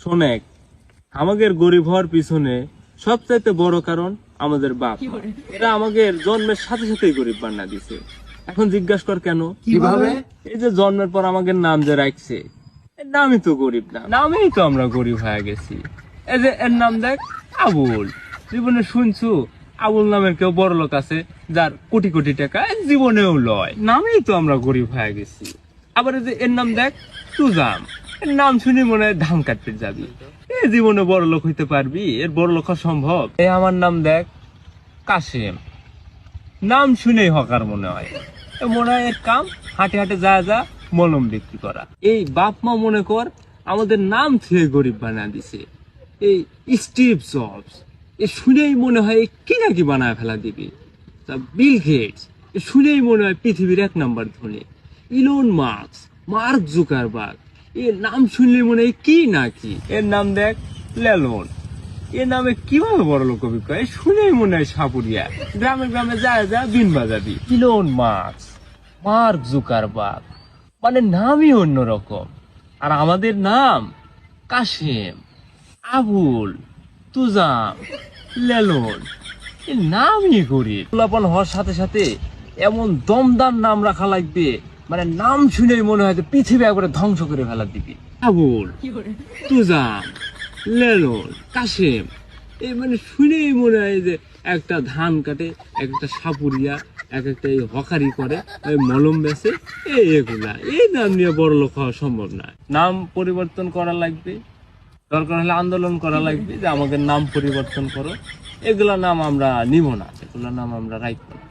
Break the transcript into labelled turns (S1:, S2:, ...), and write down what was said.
S1: শোনেক, আমাদের গরিব হওয়ার পিছনে সবচাইতে বড় কারণ আমাদের বাপ মা। এরা আমাদের জন্মের সাথে সাথেই গরিব বানা দিছে। এখন জিজ্ঞাসা কর কেন?
S2: কিভাবে?
S1: এই যে জন্মের পর আমাদের নাম যে রাখছে, এর নামই তো গরিব না, নামেই তো আমরা গরিব হয়ে গেছি। এই যে এর নাম দেখ, আবুল। জীবনে শুনছু আবুল নামের কেউ বড় লোক আছে যার কোটি কোটি টাকা? জীবনেও লয়, নামেই তো আমরা গরিব হয়ে গেছি। আবার এই যে এর নাম দেখ, তুজাম। এর নাম শুনে মনে হয় ধান কাটতে যাবি। এই জীবনে বড় লোক হইতে পারবি? এর বড় লোক হওয়া সম্ভব? এই আমার নাম দেখ, কাশেম। নাম শুনেই হকার মনে হয়। এ মনে হয় এর কাম হাটে হাটে যা যা মলম বিক্রি করা। এই বাপ মা মনে কর আমাদের নাম থেকে গরিব বানা দিছে। এই স্টিভ জবস, এ শুনেই মনে হয় কি নাকি বানায় ফেলা দিবি। তা বিল গেটস, এ শুনেই মনে হয় পৃথিবীর 1 নম্বর ধনী। ইলন মাস্ক, মার্ক জুকারবার্গ, এর নাম শুনলে মনে হয় কি নাকি। এর নাম দেখ, লেলন। এ নামে কিভাবে বড় লোক কবি কয়? শুনেই মনে হয় সাপুরিয়া। গ্রামে গ্রামে যায় যা বিন বাজাবি। ইলন মাস্ক, মার্ক জুকারবার্গ, মানে নামই অন্যরকম। আর আমাদের নাম কাশেম, আবুল, তুজাম, লেলন। এ নামই গরিব। পোলাপান হওয়ার সাথে সাথে এমন দমদার নাম রাখা লাগবে, মানে নাম শুনেই মনে হয় যে পৃথিবী একবারে ধ্বংস করে ফেলা দিবি। আবুল, তুজাম, লেলন, কাশেম, এই মানে শুনেই মনে হয় যে একটা ধান কাটে, একটা সাপুরিয়া, একটা এই হকারি করে, ওই মলম বেচে, এগুলা। এই নাম নিয়ে বড় লোক হওয়া সম্ভব না। নাম পরিবর্তন করা লাগবে, দরকার হলে আন্দোলন করা লাগবে যে আমাদের নাম পরিবর্তন করো। এগুলা নাম আমরা নিব না, এগুলা নাম আমরা রাখবো না।